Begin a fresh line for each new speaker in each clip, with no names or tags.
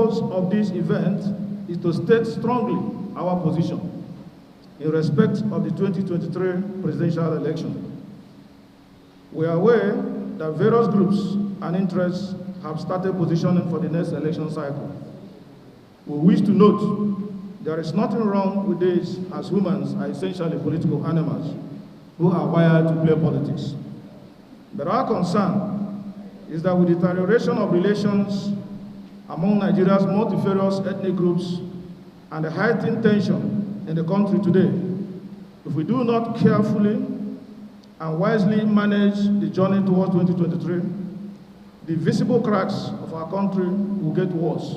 purpose of this event is to state strongly our position in respect of the 2023 presidential election. We are aware that various groups and interests have started positioning for the next election cycle. We wish to note there is nothing wrong with this, as humans are essentially political animals who are wired to play politics. But our concern is that with the deterioration of relations among Nigeria's multifarious ethnic groups and the heightened tension in the country today, if we do not carefully and wisely manage the journey towards 2023, the visible cracks of our country will get worse,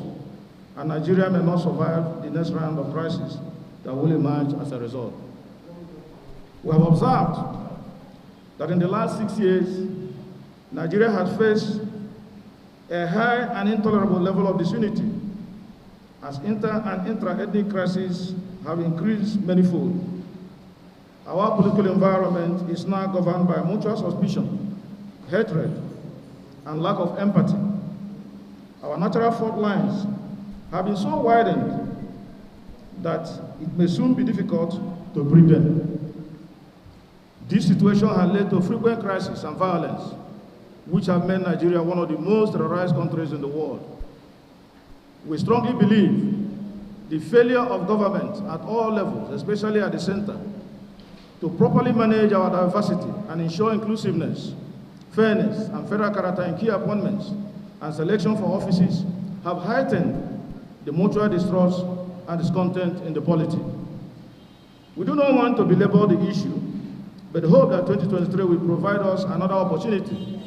and Nigeria may not survive the next round of crisis that will emerge as a result. We have observed that in the last 6 years, Nigeria has faced a high and intolerable level of disunity as inter and intra-ethnic crises have increased manifold. Our political environment is now governed by mutual suspicion, hatred, and lack of empathy. Our natural fault lines have been so widened that it may soon be difficult to bridge them. This situation has led to frequent crises and violence, which have made Nigeria one of the most terrorized countries in the world. We strongly believe the failure of government at all levels, especially at the center, to properly manage our diversity and ensure inclusiveness, fairness, and federal character in key appointments and selection for offices have heightened the mutual distrust and discontent in the polity. We do not want to belabor the issue, but hope that 2023 will provide us another opportunity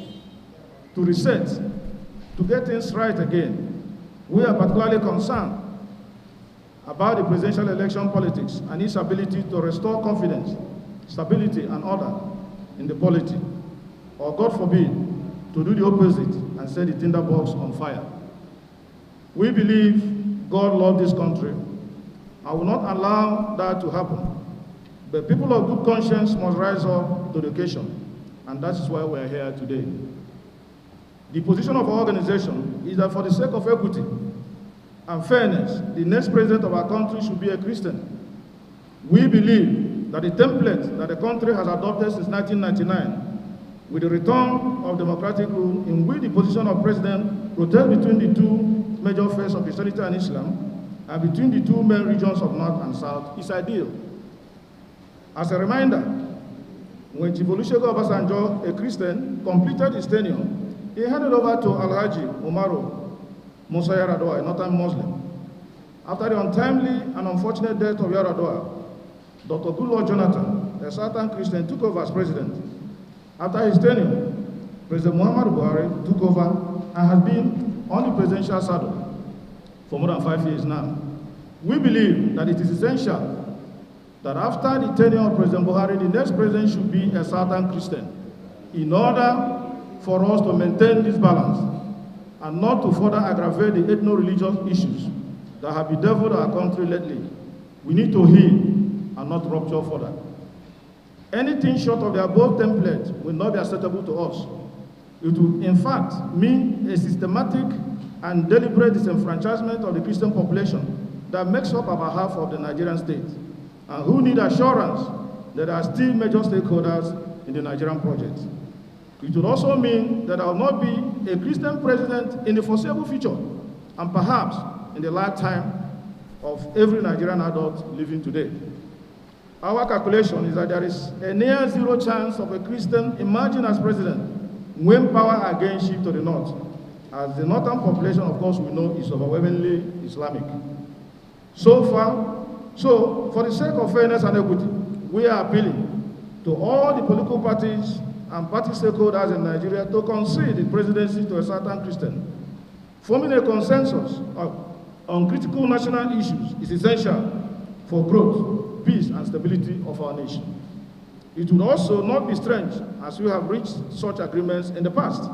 to reset, to get things right again. We are particularly concerned about the presidential election politics and its ability to restore confidence, stability, and order in the polity, or God forbid, to do the opposite and set the tinderbox on fire. We believe God loves this country and will not allow that to happen. But people of good conscience must rise up to the occasion, and that is why we are here today. The position of our organization is that for the sake of equity and fairness, the next president of our country should be a Christian. We believe that the template that the country has adopted since 1999, with the return of democratic rule in which the position of president rotates between the two major faiths of Christianity and Islam, and between the two main regions of North and South, is ideal. As a reminder, when Chief Olusegun Obasanjo, a Christian, completed his tenure, he handed over to Alhaji Umaru Musa Yar'Adua, a Northern Muslim. After the untimely and unfortunate death of Yar'Adua, Dr. Goodluck Jonathan, a Southern Christian, took over as president. After his tenure, President Muhammadu Buhari took over and has been on the presidential saddle for more than 5 years now. We believe that it is essential that after the tenure of President Buhari, the next president should be a Southern Christian, in order for us to maintain this balance and not to further aggravate the ethno-religious issues that have bedeviled our country lately. We need to heal and not rupture further. Anything short of the above template will not be acceptable to us. It will, in fact, mean a systematic and deliberate disenfranchisement of the Christian population that makes up about half of the Nigerian state, and who need assurance that there are still major stakeholders in the Nigerian project. It would also mean that there will not be a Christian president in the foreseeable future, and perhaps in the lifetime of every Nigerian adult living today. Our calculation is that there is a near zero chance of a Christian emerging as president when power again shifts to the north, as the northern population, of course, we know is overwhelmingly Islamic. So, for the sake of fairness and equity, we are appealing to all the political parties and party stakeholders in Nigeria to concede the presidency to a Southern Christian. Forming a consensus on critical national issues is essential for growth, peace, and stability of our nation. It would also not be strange, as we have reached such agreements in the past.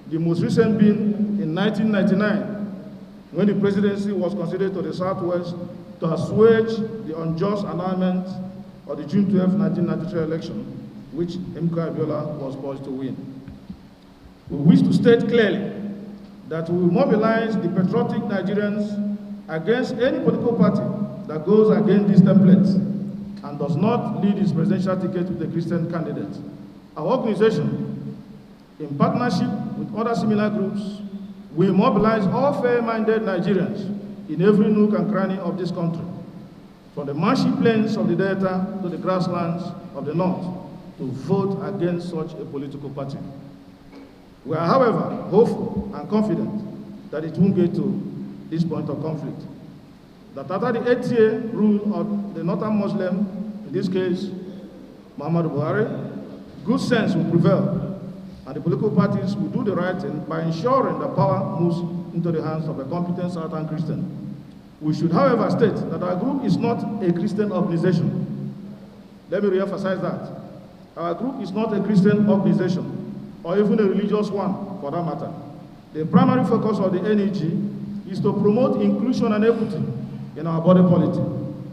The most recent being in 1999, when the presidency was conceded to the Southwest to assuage the unjust annulment of the June 12, 1993 election, which Emeka Abiola was poised to win. We wish to state clearly that we will mobilize the patriotic Nigerians against any political party that goes against these templates and does not lead its presidential ticket with a Christian candidate. Our organization, in partnership with other similar groups, will mobilize all fair-minded Nigerians in every nook and cranny of this country, from the marshy plains of the Delta to the grasslands of the North, to vote against such a political party. We are, however, hopeful and confident that it won't get to this point of conflict. That after the 8-year rule of the Northern Muslim, in this case, Muhammadu Buhari, good sense will prevail, and the political parties will do the right thing by ensuring that power moves into the hands of a competent Southern Christian. We should, however, state that our group is not a Christian organization. Let me re-emphasize that. Our group is not a Christian organization, or even a religious one, for that matter. The primary focus of the NEG is to promote inclusion and equity in our body politic.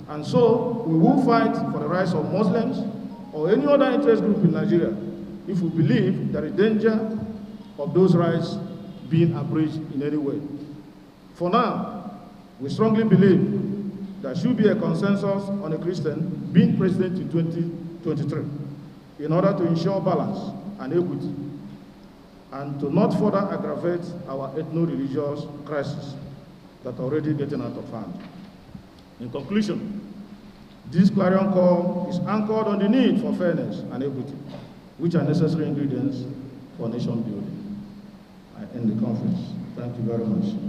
And so, we will fight for the rights of Muslims or any other interest group in Nigeria if we believe there is danger of those rights being abridged in any way. For now, we strongly believe there should be a consensus on a Christian being president in 2023 in order to ensure balance and equity and to not further aggravate our ethno-religious crisis that are already getting out of hand. In conclusion, this clarion call is anchored on the need for fairness and equity, which are necessary ingredients for nation building. I end the conference. Thank you very much.